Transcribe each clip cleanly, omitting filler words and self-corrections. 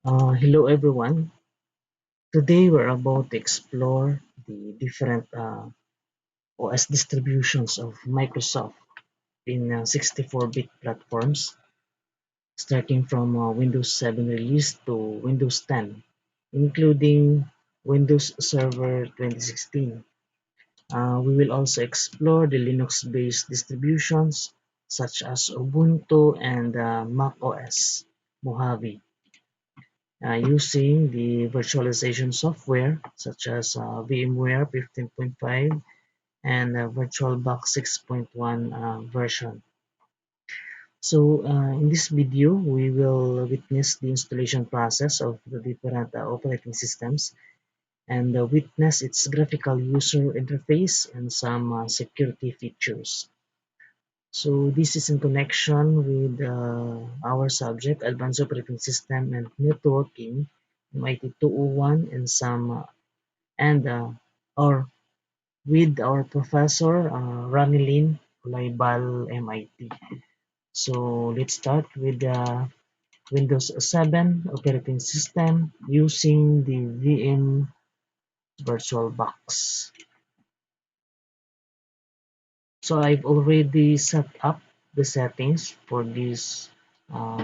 Hello everyone. Today we're about to explore the different OS distributions of Microsoft in 64-bit platforms, starting from Windows 7 release to Windows 10, including Windows Server 2016. We will also explore the Linux-based distributions such as Ubuntu and Mac OS Mojave, using the virtualization software such as VMware 15.5 and VirtualBox 6.1 version. So in this video, we will witness the installation process of the different operating systems and witness its graphical user interface and some security features. So this is in connection with our subject, Advanced Operating System and Networking, MIT 201, and some and or with our professor Ramilin Laibal MIT. So let's start with the Windows 7 operating system using the VM VirtualBox. So I've already set up the settings for this uh,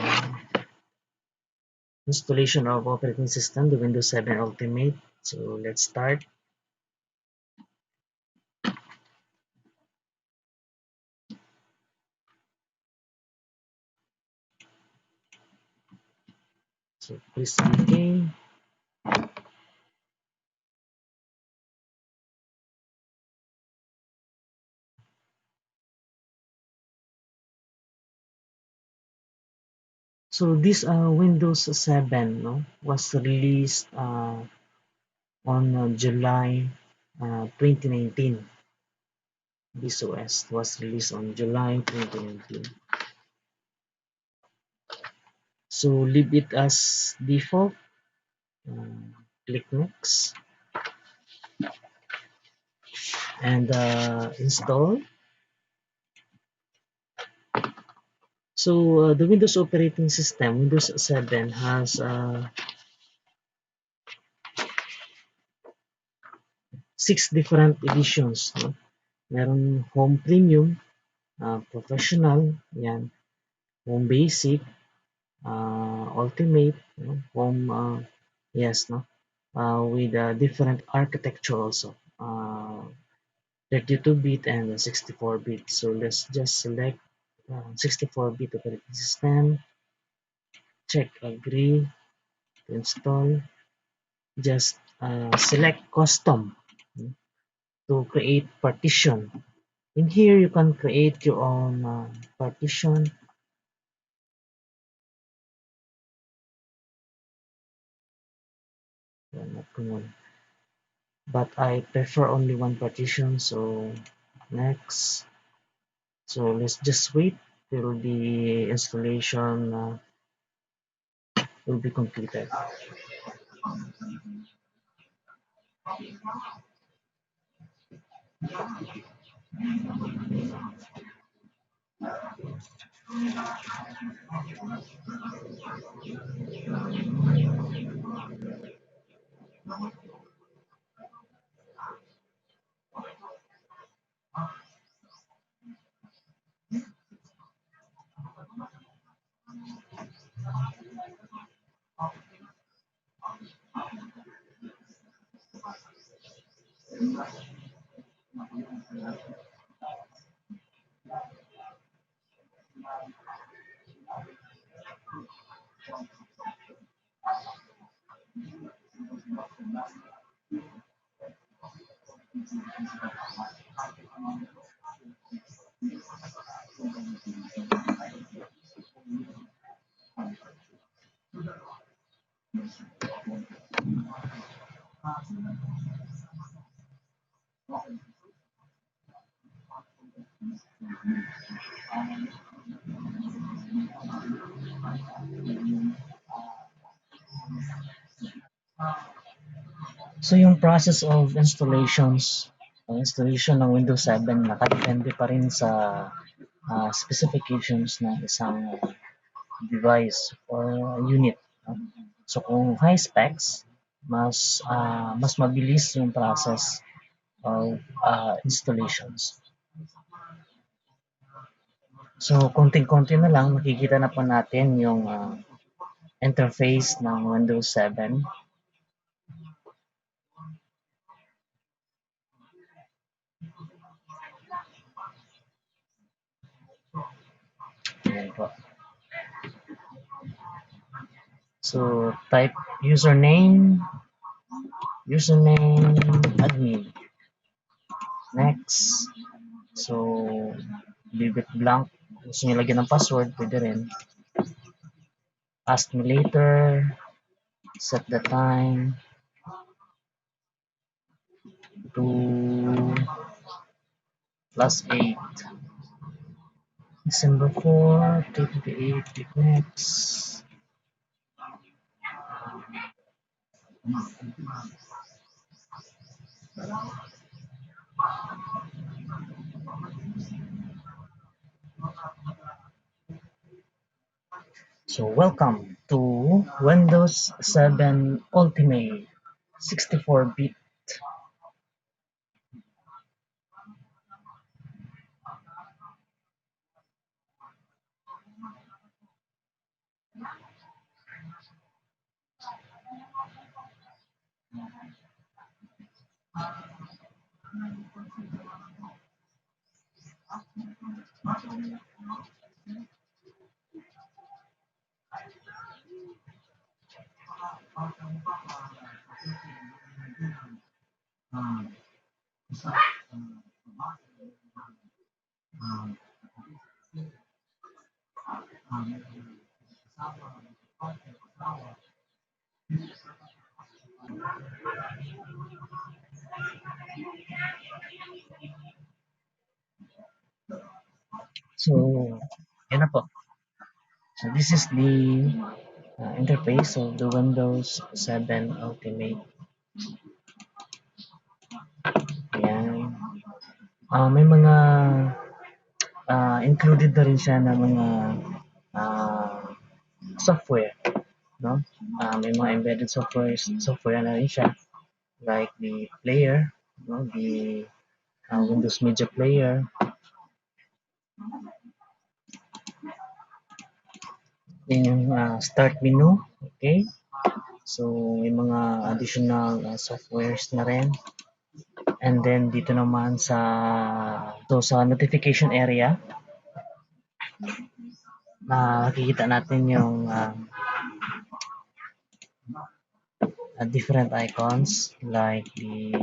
installation of operating system, the Windows 7 Ultimate. So let's start. So please OK. So this Windows 7 was released on July 2019. This OS was released on July 2019. So leave it as default. Click next and install. So the Windows operating system, Windows 7, has 6 different editions. No? Meron Home Premium, Professional, yan, Home Basic, Ultimate, no? Home, yes, no? With different architecture also, 32-bit and 64-bit. So let's just select 64-bit operating system, check agree to install, just select custom to create partition. In here, you can create your own partition. But I prefer only one partition, so next. So let's just wait till the installation will be completed. So yung process of installation ng Windows 7 nakadepende pa rin sa specifications ng isang device or unit. No? So kung high specs, mas mabilis yung process of installations. So konting-konti na lang makikita na po natin yung interface ng Windows 7. Ayan po. So type username admin. Next. So leave it blank. Gusto nyo lagyan ng password, pwede rin. Ask me later. Set the time to +8. December 4, 2028, click next. So welcome to Windows 7 Ultimate 64-bit. So, yan na po. So this is the interface of the Windows 7 Ultimate. Ayan. May mga included na rin siya ng mga uh, software, no? May mga embedded software na rin siya, like the player, no? The Windows Media Player. Yan yung start menu, okay? So may mga additional softwares na rin. And then dito naman sa notification area, makikita natin yung different icons like the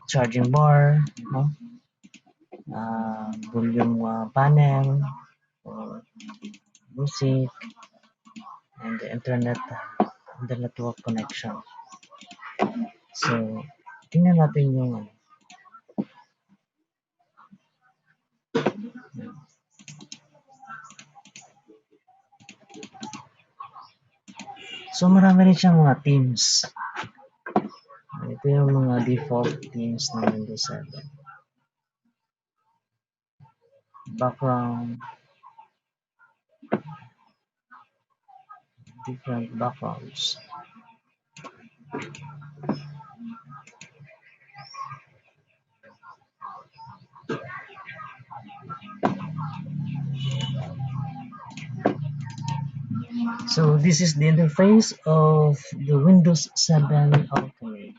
charging bar, no? Volume panel, or music, and the internet, the network connection. So, tingnan natin yung So, marami rin siyang mga themes. Ito yung mga default themes ng Windows 7. Background, different backgrounds. So this is the interface of the Windows 7 Ultimate.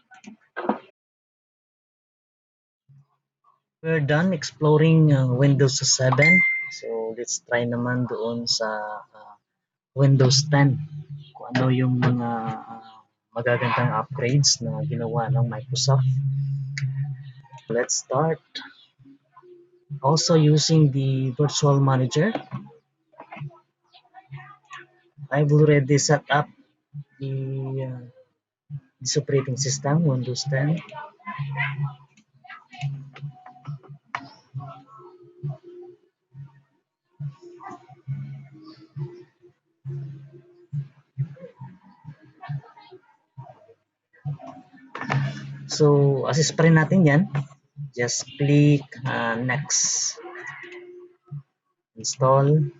We're done exploring Windows 7. So let's try naman doon sa Windows 10. Kung ano yung mga magagandang upgrades na ginawa ng Microsoft. Let's start. Also using the virtual manager. I've already set up this operating system, Windows 10. So, assist pa rin natin yan. Just click next. Install.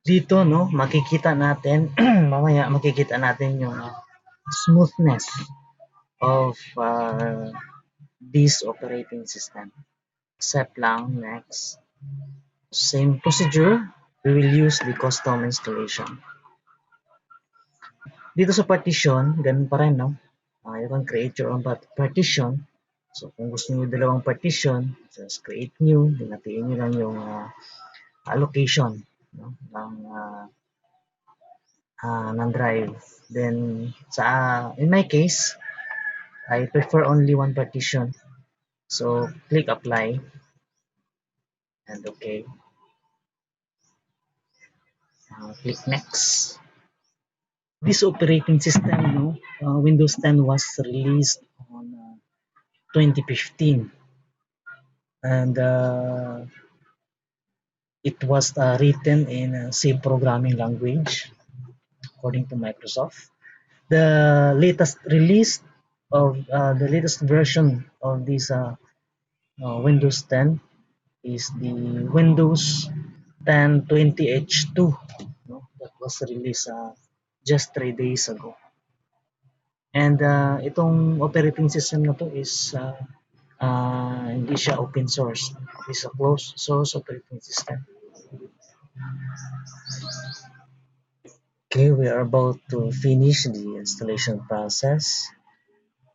Dito, no, makikita natin, mamaya makikita natin yung smoothness of this operating system. Set lang, next. Same procedure, we will use the custom installation. Dito sa partition, ganun pa rin, no? You can create your own partition. So, kung gusto niyo dalawang partition, just create new, dinatiin niyo lang yung allocation, no? ng drive. Then, in my case, I prefer only one partition. So, click apply and okay. Click next. This operating system, no, Windows 10 was released on 2015, and it was written in C programming language, according to Microsoft. The latest release of the latest version of this Windows 10 is the Windows 10 20H2, no, that was released just 3 days ago. And itong operating system na to is hindi siya open source. It's a closed source operating system. Okay, we are about to finish the installation process,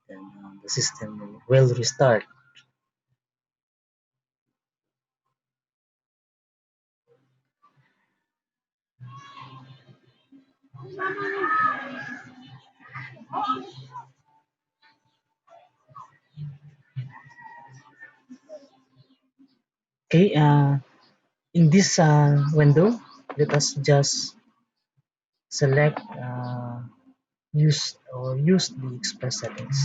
and the system will restart. Okay, in this window, let us just select use the express settings.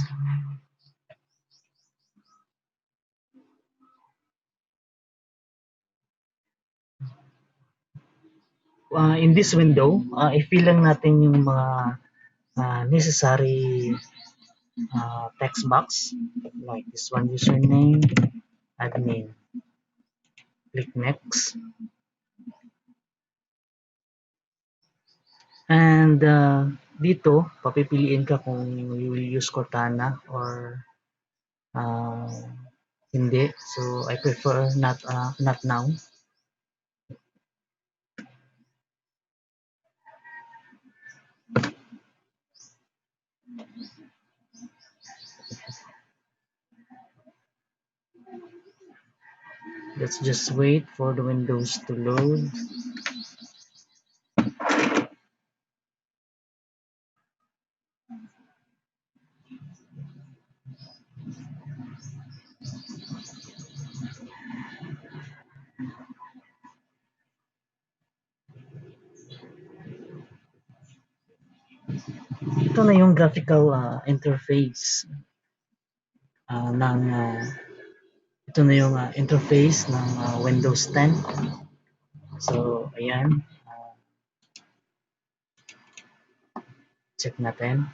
In this window, i-fill lang natin yung mga necessary text box, like this one, username, admin. Click next. And dito, papipiliin ka kung you will use Cortana or uh, hindi. So, I prefer not now. Let's just wait for the windows to load. Ito na yung graphical interface ng ito na yung interface ng Windows 10. So, ayan. Check natin.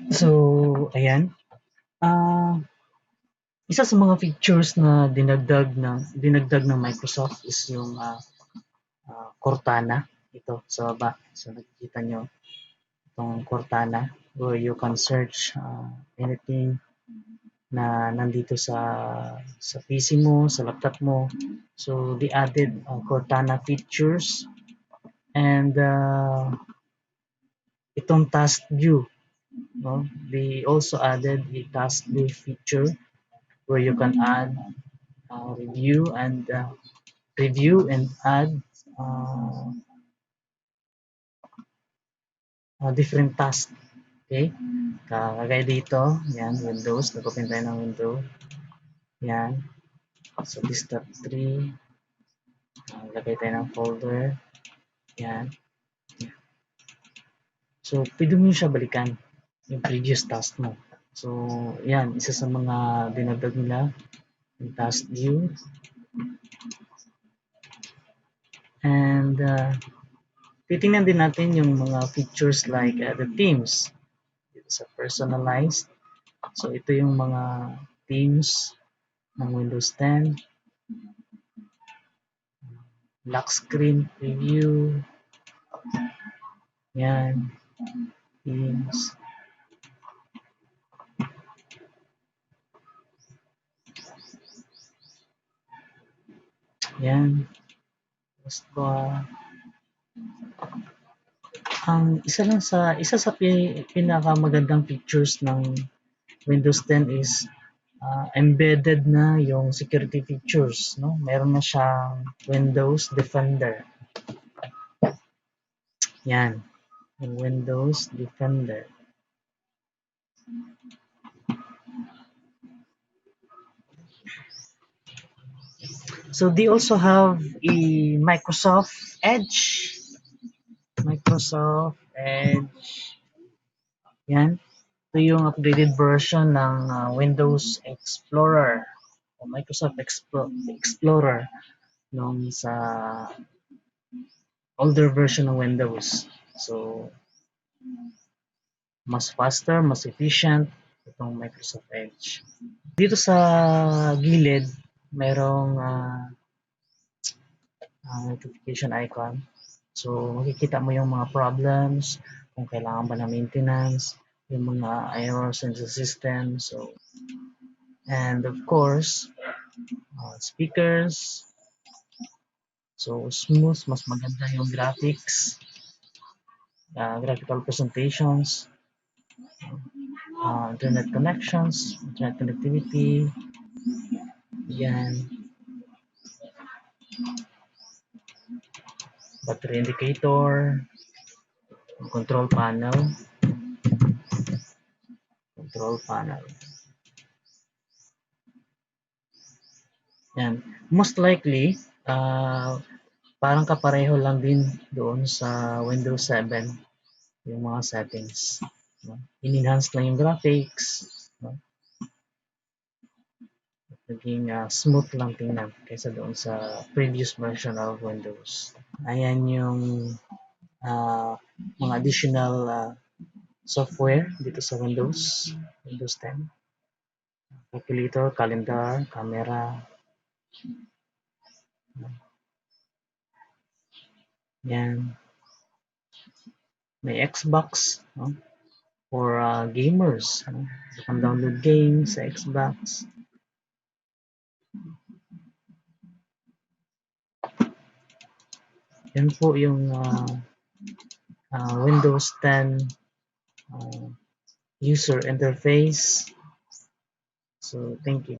So, ayan. Isa sa mga features na dinagdag ng Microsoft is yung Cortana. Ito sa baba. So, nakikita nyo itong Cortana, where you can search anything na nandito sa PC mo, sa laptop mo. So, they added Cortana features, and itong task view, no? They also added a task view feature where you can add review and add uh, different tasks. Okay? Kagaya dito, yan, Windows. Nag-open tayo ng window. Yan. So, this step 3. Lagay tayo ng folder. Yan. So, pwede mo siya balikan yung previous task mo. So, yan. Isa sa mga dinagdag nila yung task view. And titingnan din natin yung mga features like the themes. Dito sa personalized. So, ito yung mga themes ng Windows 10. Lock screen preview. Yan. Themes. Yan. Basta ang isa sa pinakamagandang features ng Windows 10 is embedded na yung security features, no? Meron na siyang Windows Defender. Yan, yung Windows Defender. So they also have a Microsoft Edge. Microsoft Edge. Yan. Ito yung upgraded version ng Windows Explorer o Microsoft Explorer nung sa older version ng Windows. So, mas faster, mas efficient itong Microsoft Edge. Dito sa gilid, merong notification icon. So, makikita mo yung mga problems, kung kailangan ba na maintenance, yung mga errors in the system. So, and of course, speakers. So, smooth, mas maganda yung graphics, graphical presentations, internet connections, internet connectivity. Yan. Battery indicator, control panel. Control panel. Yan. Most likely, parang kapareho lang din doon sa Windows 7 yung mga settings. No? In-enhance lang yung graphics. No? Naging smooth lang tingnan kaysa doon sa previous version of Windows. Ayan yung mga additional software dito sa Windows 10. Calculator, calendar, camera. Yan. May Xbox, no? For gamers. No? You can download games sa Xbox. Yan po yung Windows 10 user interface. So, thank you.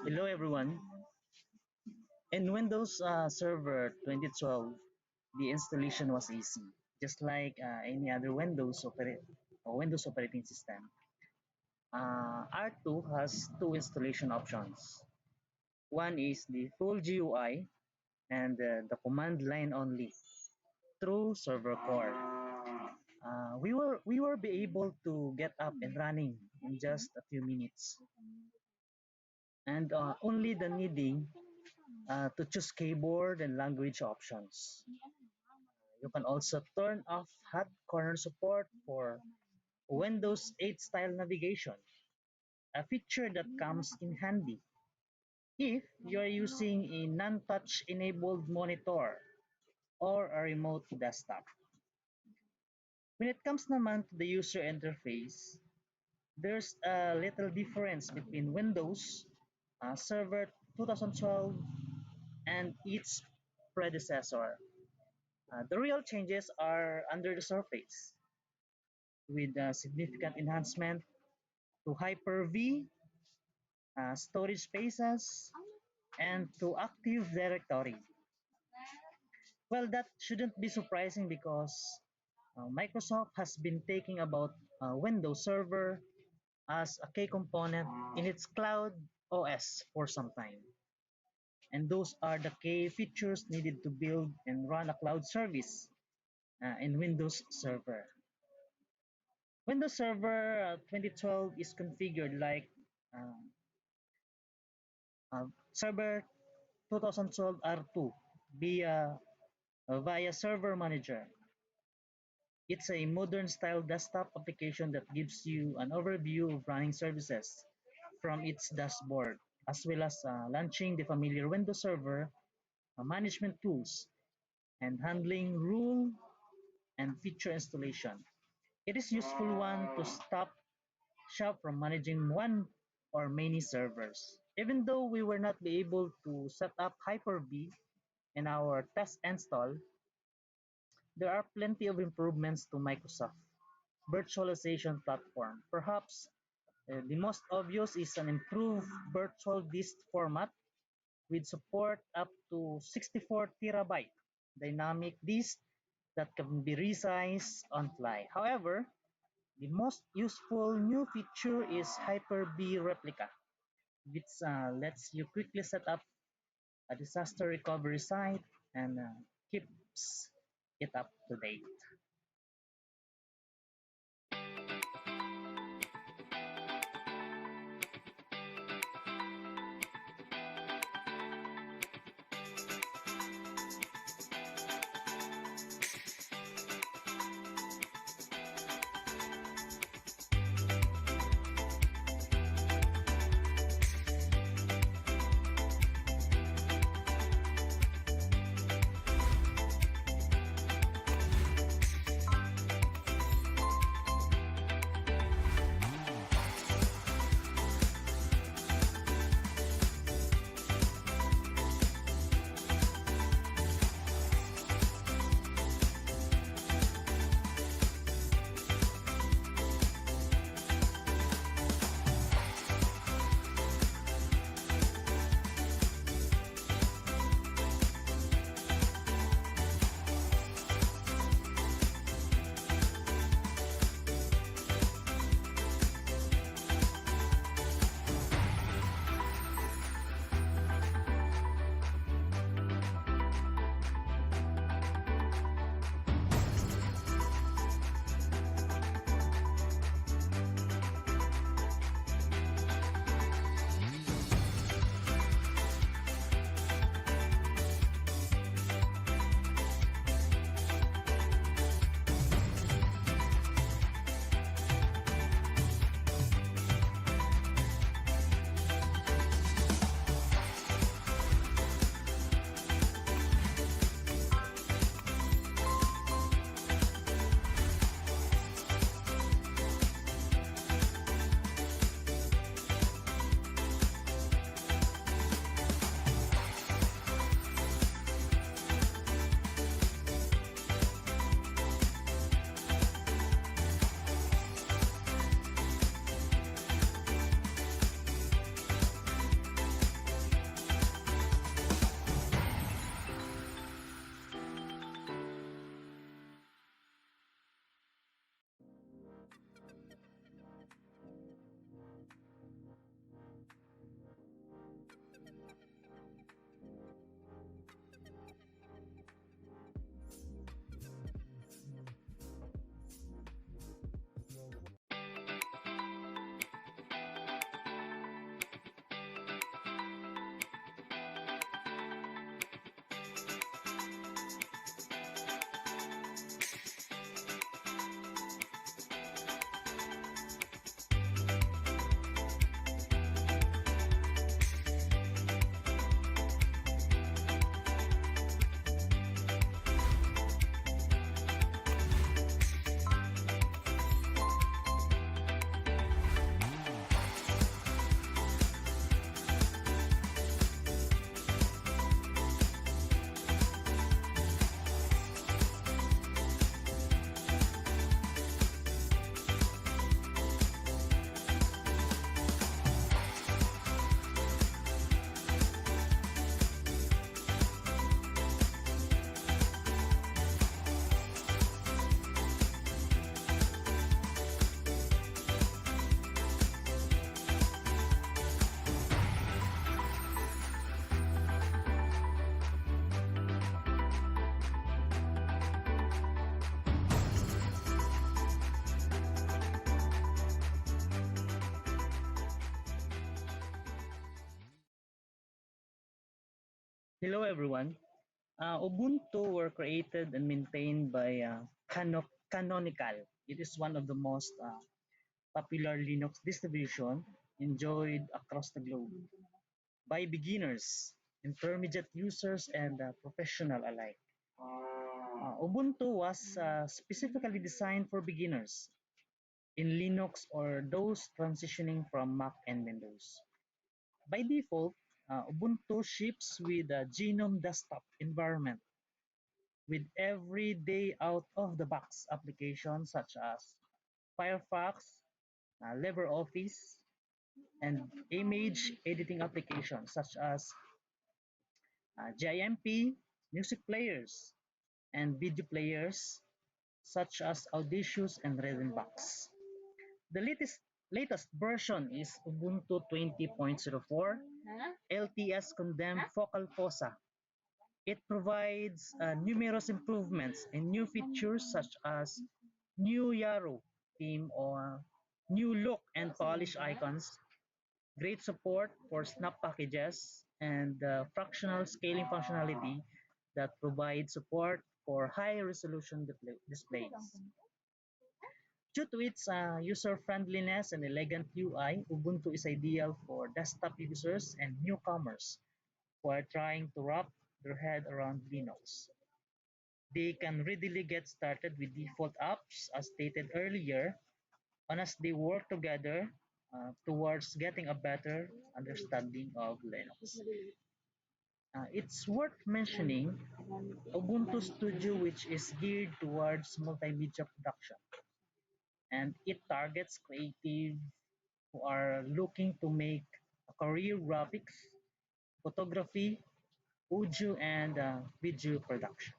Hello everyone. In Windows Server 2012, the installation was easy, just like any other Windows operating system. R2 has two installation options. One is the full GUI and the command line only through server core. We were be able to get up and running in just a few minutes, and only the needing to choose keyboard and language options. You can also turn off hot corner support for Windows 8 style navigation, a feature that comes in handy if you are using a non-touch enabled monitor or a remote desktop. When it comes naman to the user interface, there's a little difference between Windows Server 2012 and its predecessor. The real changes are under the surface, with significant enhancement to Hyper-V, storage spaces, and to Active Directory. Well, that shouldn't be surprising because Microsoft has been taking about Windows Server as a key component in its cloud OS for some time. And those are the key features needed to build and run a cloud service in Windows Server. Windows Server 2012 is configured like uh, Server 2012 R2 via Server Manager. It's a modern style desktop application that gives you an overview of running services from its dashboard, as well as launching the familiar Windows Server management tools and handling rule and feature installation. It is useful one to stop shop from managing one or many servers. Even though we were not be able to set up Hyper-V in our test install, there are plenty of improvements to Microsoft virtualization platform. Perhaps the most obvious is an improved virtual disk format with support up to 64 terabyte dynamic disk that can be resized on fly. However, the most useful new feature is Hyper-V Replica, which lets you quickly set up a disaster recovery site and keeps it up to date. Hello everyone. Ubuntu were created and maintained by Canonical. It is one of the most popular Linux distribution enjoyed across the globe by beginners, intermediate users, and professional alike. Ubuntu was specifically designed for beginners in Linux or those transitioning from Mac and Windows. By default, Ubuntu ships with a Genome desktop environment with everyday out-of-the-box applications such as Firefox, LibreOffice, and image editing applications such as GIMP, music players, and video players such as Audacious and Redbox. The latest version is Ubuntu 20.04 LTS Condemned Focal Fossa. It provides numerous improvements and new features such as new Yarrow theme or new look and polish icons, great support for snap packages, and fractional scaling functionality that provides support for high resolution displays. Due to its user-friendliness and elegant UI, Ubuntu is ideal for desktop users and newcomers who are trying to wrap their head around Linux. They can readily get started with default apps as stated earlier and as they work together towards getting a better understanding of Linux. It's worth mentioning Ubuntu Studio, which is geared towards multimedia production, and it targets creative who are looking to make a career graphics, photography, audio, and video production.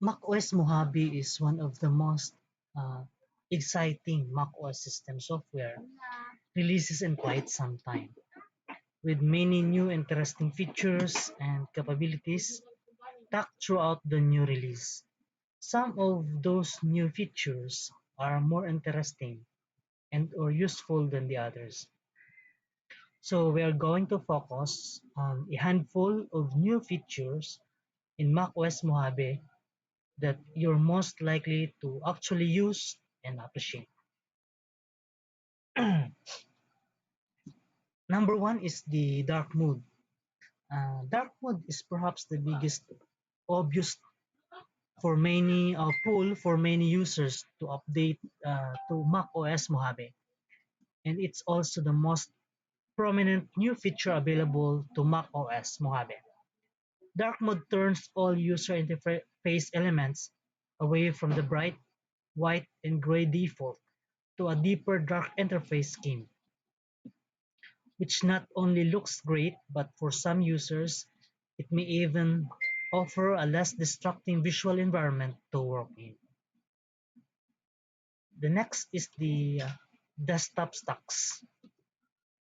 macOS Mojave is one of the most uh, exciting macOS system software releases in quite some time, with many new interesting features and capabilities tucked throughout the new release. Some of those new features are more interesting and or useful than the others. So we are going to focus on a handful of new features in macOS Mojave that you're most likely to actually use and appreciate. Number one is the dark mode. Dark mode is perhaps the biggest obvious pull for many users to update to macOS Mojave, and it's also the most prominent new feature available to macOS Mojave. Dark mode turns all user interface elements away from the bright white and gray default to a deeper dark interface scheme, which not only looks great, but for some users, it may even offer a less distracting visual environment to work in. The next is the desktop stacks.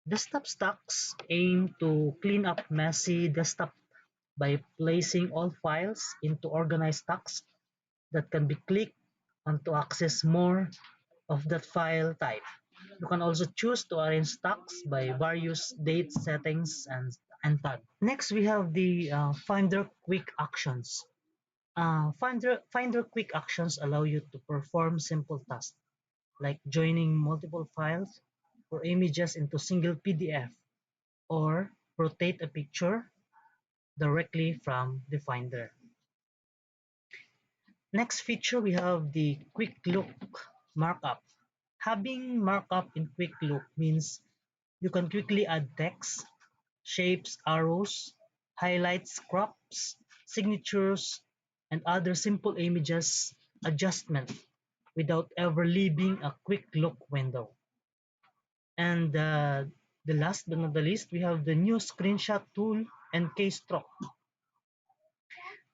Desktop stacks aim to clean up messy desktop by placing all files into organized stacks that can be clicked on to access more of that file type. You can also choose to arrange stacks by various date settings and tags. Next, we have the Finder Quick Actions. Finder Quick Actions allow you to perform simple tasks like joining multiple files or images into single PDF or rotate a picture directly from the Finder. Next feature, we have the Quick Look Markup. Having markup in Quick Look means you can quickly add text, shapes, arrows, highlights, crops, signatures, and other simple images adjustment without ever leaving a Quick Look window. And the last but not the least, we have the new screenshot tool and keystroke.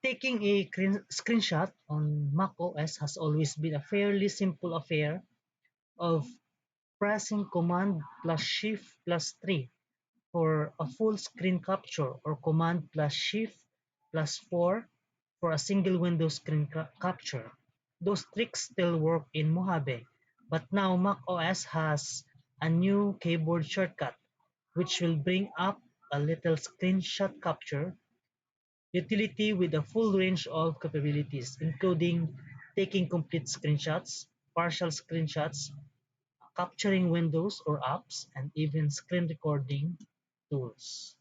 Taking a screenshot on macOS has always been a fairly simple affair of pressing Command plus Shift plus 3 for a full screen capture or Command plus Shift plus 4 for a single window screen capture. Those tricks still work in Mojave, but now macOS has a new keyboard shortcut which will bring up a little screenshot capture utility with a full range of capabilities, including taking complete screenshots, partial screenshots, capturing windows or apps, and even screen recording tools.